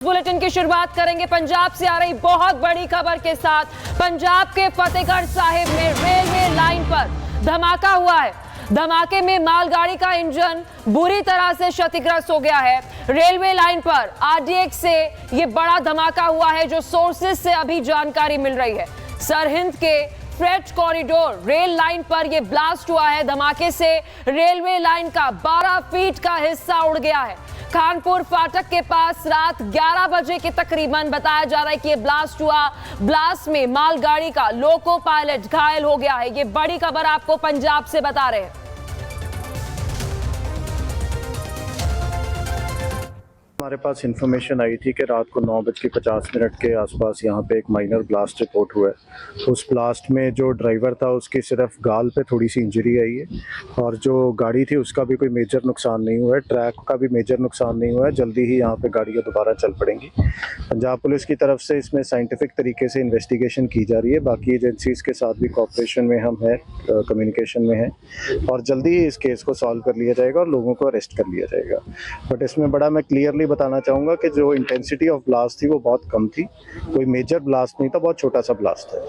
Bulletin की शुरुआत करेंगे पंजाब से आ रही बहुत बड़ी खबर के साथ। पंजाब के फतेहगढ़ साहिब में रेलवे लाइन पर धमाका हुआ है। धमाके में मालगाड़ी का इंजन बुरी तरह से क्षतिग्रस्त हो गया है। रेलवे लाइन पर आरडीएक्स से यह बड़ा धमाका हुआ है, जो सोर्सेज से अभी जानकारी मिल रही है। सरहिंद के फ्रेट कॉरिडोर रेल लाइन पर यह ब्लास्ट हुआ है। धमाके से रेलवे लाइन का 12 फीट का हिस्सा उड़ गया है। खानपुर फाटक के पास रात 11 बजे के तकरीबन बताया जा रहा है कि ये ब्लास्ट हुआ। ब्लास्ट में मालगाड़ी का लोको पायलट घायल हो गया है। ये बड़ी खबर आपको पंजाब से बता रहे हैं। हमारे पास इंफॉर्मेशन आई थी कि रात को 9:50 के आसपास यहाँ पे एक माइनर ब्लास्ट रिपोर्ट हुआ है। उस ब्लास्ट में जो ड्राइवर था उसकी सिर्फ गाल पे थोड़ी सी इंजरी आई है और जो गाड़ी थी उसका भी कोई मेजर नुकसान नहीं हुआ है। ट्रैक का भी मेजर नुकसान नहीं हुआ है। जल्दी ही यहाँ पे गाड़ियाँ दोबारा चल पड़ेंगी। पंजाब पुलिस की तरफ से इसमें साइंटिफिक तरीके से इन्वेस्टिगेशन की जा रही है। बाकी एजेंसीज के साथ भी कॉपरेशन में हम हैं, कम्युनिकेशन में हैं और जल्दी ही इस केस को सॉल्व कर लिया जाएगा और लोगों को अरेस्ट कर लिया जाएगा। बट इसमें बड़ा मैं क्लियरली बताना चाहूंगा कि जो इंटेंसिटी ऑफ ब्लास्ट थी वो बहुत कम थी। कोई मेजर ब्लास्ट नहीं था, बहुत छोटा सा ब्लास्ट है।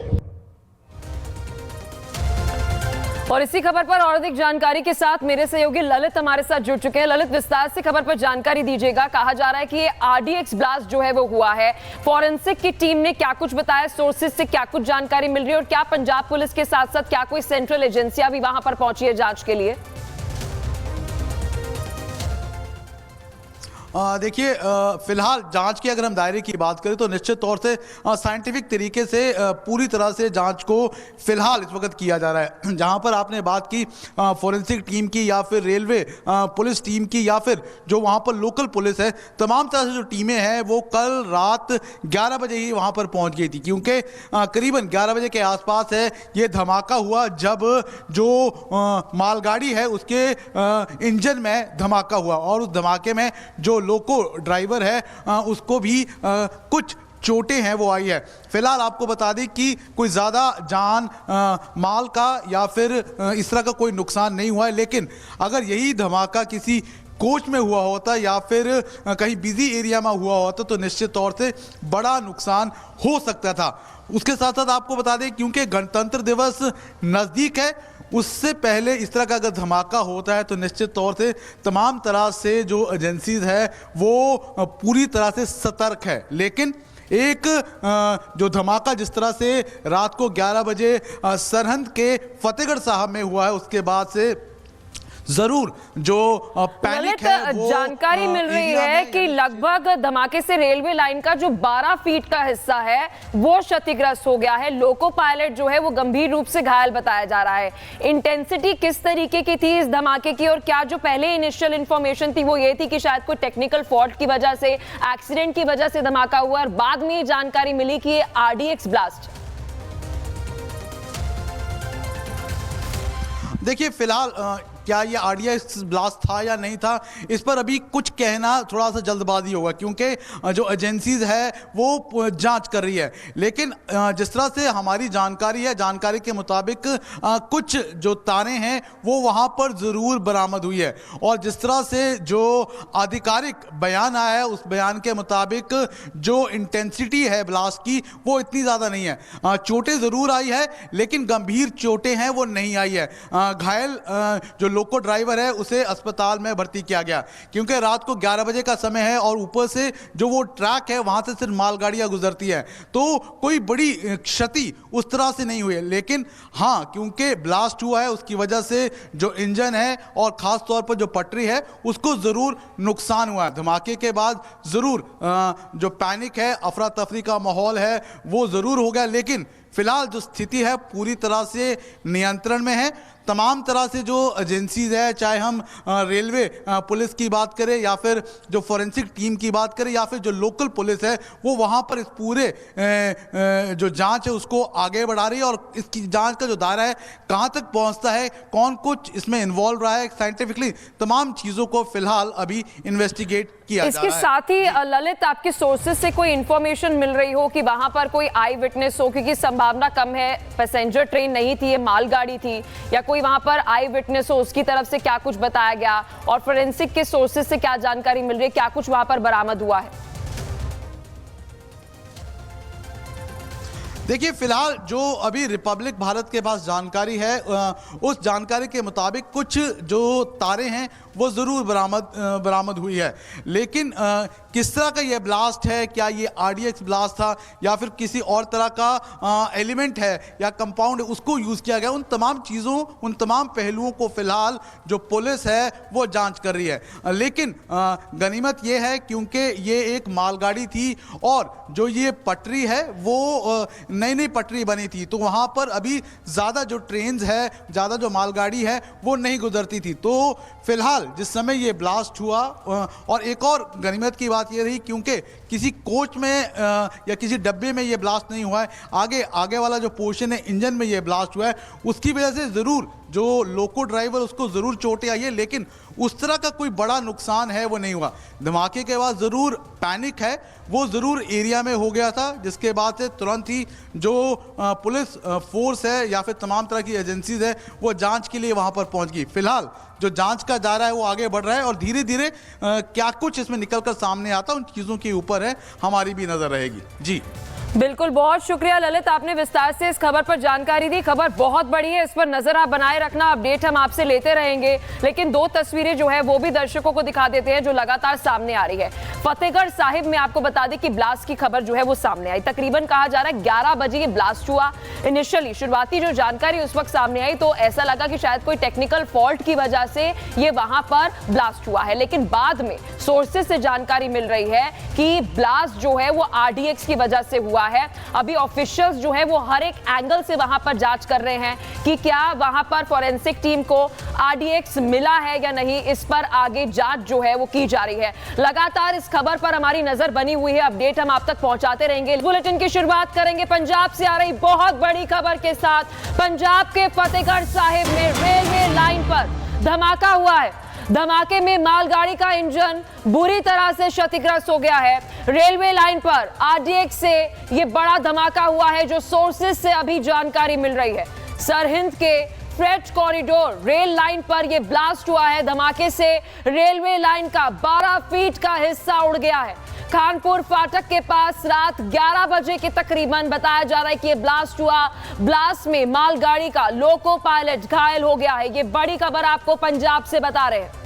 और इसी खबर पर और अधिक जानकारी के साथ मेरे सहयोगी ललित हमारे साथ जुड़ चुके हैं। ललित, विस्तार से खबर पर जानकारी दीजिएगा। कहा जा रहा है कि ये आरडीएक्स ब्लास्ट जो है वो हुआ है। फॉरेंसिक की टीम ने क्या कुछ बताया, सोर्सेज से क्या कुछ जानकारी मिल रही है और क्या पंजाब पुलिस के साथ साथ क्या कोई सेंट्रल एजेंसियां भी वहां पर पहुंची है जांच के लिए? देखिए, फिलहाल जांच के अगर हम दायरे की बात करें तो निश्चित तौर से साइंटिफिक तरीके से पूरी तरह से जांच को फिलहाल इस वक्त किया जा रहा है। जहां पर आपने बात की फॉरेंसिक टीम की या फिर रेलवे पुलिस टीम की या फिर जो वहां पर लोकल पुलिस है, तमाम तरह से जो टीमें हैं वो कल रात 11 बजे ही वहां पर पहुंच गई थी, क्योंकि करीबन 11 बजे के आसपास है ये धमाका हुआ जब जो मालगाड़ी है उसके इंजन में धमाका हुआ और उस धमाके में जो लोको ड्राइवर है उसको भी कुछ चोटें हैं वो आई है। फिलहाल आपको बता दें कि कोई ज़्यादा जान माल का या फिर इस तरह का कोई नुकसान नहीं हुआ है, लेकिन अगर यही धमाका किसी कोच में हुआ होता या फिर कहीं बिजी एरिया में हुआ होता तो निश्चित तौर से बड़ा नुकसान हो सकता था। उसके साथ साथ आपको बता दें, क्योंकि गणतंत्र दिवस नज़दीक है, उससे पहले इस तरह का अगर धमाका होता है तो निश्चित तौर से तमाम तरह से जो एजेंसीज है वो पूरी तरह से सतर्क है। लेकिन एक जो धमाका जिस तरह से रात को 11 बजे सरहिंद के फतेहगढ़ साहब में हुआ है, उसके बाद से जरूर जो पैनिक है वो जानकारी मिल रही है कि लगभग धमाके से रेलवे लाइन का जो 12 फीट का हिस्सा है वो क्षतिग्रस्त हो गया है। लोको पायलट जो है वो गंभीर रूप से घायल बताया जा रहा है। इंटेंसिटी किस तरीके की थी इस धमाके की और क्या जो पहले इनिशियल इंफॉर्मेशन थी वो ये थी कि शायद कोई टेक्निकल फॉल्ट की वजह से, एक्सीडेंट की वजह से धमाका हुआ और बाद में जानकारी मिली कि ये आरडीएक्स ब्लास्ट? देखिए, फिलहाल क्या ये आरडीएक्स ब्लास्ट था या नहीं था, इस पर अभी कुछ कहना थोड़ा सा जल्दबाजी होगा, क्योंकि जो एजेंसीज है वो जांच कर रही है। लेकिन जिस तरह से हमारी जानकारी है, जानकारी के मुताबिक कुछ जो तारें हैं वो वहाँ पर ज़रूर बरामद हुई है और जिस तरह से जो आधिकारिक बयान आया है उस बयान के मुताबिक जो इंटेंसिटी है ब्लास्ट की वो इतनी ज़्यादा नहीं है। चोटें ज़रूर आई है लेकिन गंभीर चोटें हैं वो नहीं आई है। घायल जो लोको ड्राइवर है उसे अस्पताल में भर्ती किया गया, क्योंकि रात को 11 बजे का समय है और ऊपर से जो वो ट्रैक है वहां से सिर्फ मालगाड़ियां गुजरती है, तो कोई बड़ी क्षति उस तरह से नहीं हुई है। लेकिन हाँ, क्योंकि ब्लास्ट हुआ है उसकी वजह से जो इंजन है और खास तौर पर जो पटरी है उसको जरूर नुकसान हुआ है। धमाके के बाद जरूर जो पैनिक है, अफरा तफरी का माहौल है वो जरूर हो गया, लेकिन फिलहाल जो स्थिति है पूरी तरह से नियंत्रण में है। तमाम तरह से जो एजेंसीज है, चाहे हम रेलवे पुलिस की बात करें या फिर जो फॉरेंसिक टीम की बात करें या फिर जो लोकल पुलिस है, वो वहाँ पर इस पूरे जो जांच है उसको आगे बढ़ा रही है और इसकी जांच का जो दायरा है कहाँ तक पहुँचता है, कौन कुछ इसमें इन्वॉल्व रहा है, साइंटिफिकली तमाम चीज़ों को फिलहाल अभी इन्वेस्टिगेट किया जा रहा है। इसके साथ ही ललित, आपके सोर्सेज से कोई इंफॉर्मेशन मिल रही हो कि वहां पर कोई आई विटनेस हो, क्योंकि संभावना कम है, पैसेंजर ट्रेन नहीं थी, ये मालगाड़ी थी, या कोई वहां पर आई विटनेस हो, उसकी तरफ से क्या कुछ बताया गया और फोरेंसिक के सोर्सेज से क्या जानकारी मिल रही है, क्या कुछ वहां पर बरामद हुआ है? देखिए फिलहाल जो अभी रिपब्लिक भारत के पास जानकारी है उस जानकारी के मुताबिक कुछ जो तारें हैं वो ज़रूर बरामद हुई है, लेकिन किस तरह का ये ब्लास्ट है, क्या ये आरडीएक्स ब्लास्ट था या फिर किसी और तरह का एलिमेंट है या कंपाउंड उसको यूज़ किया गया, उन तमाम चीज़ों उन तमाम पहलुओं को फिलहाल जो पुलिस है वो जांच कर रही है। लेकिन गनीमत ये है क्योंकि ये एक मालगाड़ी थी और जो ये पटरी है वो नई नई पटरी बनी थी, तो वहाँ पर अभी ज़्यादा जो ट्रेन्स है, ज़्यादा जो मालगाड़ी है वो नहीं गुजरती थी। तो फिलहाल जिस समय ये ब्लास्ट हुआ, और एक और गनीमत की बात ये रही क्योंकि किसी कोच में या किसी डब्बे में ये ब्लास्ट नहीं हुआ है, आगे वाला जो पोर्शन है इंजन में ये ब्लास्ट हुआ है, उसकी वजह से ज़रूर जो लोको ड्राइवर उसको ज़रूर चोटें आई है, लेकिन उस तरह का कोई बड़ा नुकसान है वो नहीं हुआ। धमाके के बाद ज़रूर पैनिक है वो ज़रूर एरिया में हो गया था, जिसके बाद से तुरंत ही जो पुलिस फोर्स है या फिर तमाम तरह की एजेंसीज है वो जांच के लिए वहां पर पहुंच गई। फिलहाल जो जांच का दायरा है वो आगे बढ़ रहा है और धीरे धीरे क्या कुछ इसमें निकलकर सामने आता उन चीज़ों के ऊपर है हमारी भी नज़र रहेगी। जी बिल्कुल, बहुत शुक्रिया ललित, आपने विस्तार से इस खबर पर जानकारी दी। खबर बहुत बड़ी है, इस पर नजर आप बनाए रखना, अपडेट हम आपसे लेते रहेंगे। लेकिन दो तस्वीरें जो है वो भी दर्शकों को दिखा देते हैं जो लगातार सामने आ रही है। फतेहगढ़ साहिब में आपको बता दें कि ब्लास्ट की खबर जो है वो सामने आई। तकरीबन कहा जा रहा है 11 बजे ये ब्लास्ट हुआ। इनिशियली शुरुआती जो जानकारी उस वक्त सामने आई तो ऐसा लगा कि शायद कोई टेक्निकल फॉल्ट की वजह से ये वहां पर ब्लास्ट हुआ है, लेकिन बाद में सोर्सेज से जानकारी मिल रही है कि ब्लास्ट जो है वो आरडीएक्स की वजह से हुआ है। अभी ऑफिशियल्स जो है वो हर एक एंगल से वहां पर जांच कर रहे हैं कि क्या वहां पर फॉरेंसिक टीम को आरडीएक्स मिला है या नहीं, इस पर आगे जांच जो है वो की जा रही है। लगातार इस खबर पर हमारी नजर बनी हुई है, अपडेट हम आप तक पहुंचाते रहेंगे। बुलेटिन की शुरुआत करेंगे पंजाब से आ रही बहुत बड़ी खबर के साथ। पंजाब के फतेहगढ़ साहिब में रेलवे लाइन पर धमाका हुआ है। धमाके में मालगाड़ी का इंजन बुरी तरह से क्षतिग्रस्त हो गया है। रेलवे लाइन पर आरडीएक्स से ये बड़ा धमाका हुआ है जो सोर्सेज से अभी जानकारी मिल रही है। सरहिंद के फ्रेट कॉरिडोर रेल लाइन पर यह ब्लास्ट हुआ है। धमाके से रेलवे लाइन का 12 फीट का हिस्सा उड़ गया है। खानपुर फाटक के पास रात 11 बजे के तकरीबन बताया जा रहा है कि यह ब्लास्ट हुआ। ब्लास्ट में मालगाड़ी का लोको पायलट घायल हो गया है। ये बड़ी खबर आपको पंजाब से बता रहे हैं।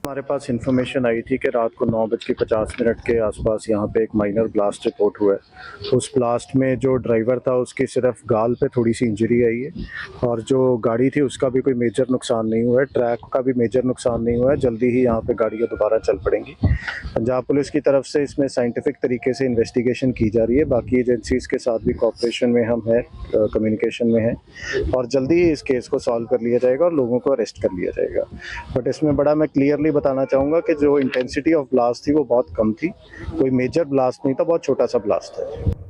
हमारे पास इन्फॉर्मेशन आई थी कि रात को 9:50 के आसपास यहाँ पे एक माइनर ब्लास्ट रिपोर्ट हुआ है। उस ब्लास्ट में जो ड्राइवर था उसकी सिर्फ गाल पे थोड़ी सी इंजरी आई है और जो गाड़ी थी उसका भी कोई मेजर नुकसान नहीं हुआ है। ट्रैक का भी मेजर नुकसान नहीं हुआ है। जल्दी ही यहाँ पे गाड़ियाँ दोबारा चल पड़ेंगी। पंजाब पुलिस की तरफ से इसमें साइंटिफिक तरीके से इन्वेस्टिगेशन की जा रही है। बाकी एजेंसीज़ के साथ भी कॉपरेशन में हम हैं, कम्युनिकेशन में हैं और जल्दी ही इस केस को सॉल्व कर लिया जाएगा और लोगों को अरेस्ट कर लिया जाएगा। बट इसमें बड़ा मैं क्लियरली बताना चाहूँगा कि जो इंटेंसिटी ऑफ ब्लास्ट थी वो बहुत कम थी। कोई मेजर ब्लास्ट नहीं था, बहुत छोटा सा ब्लास्ट है।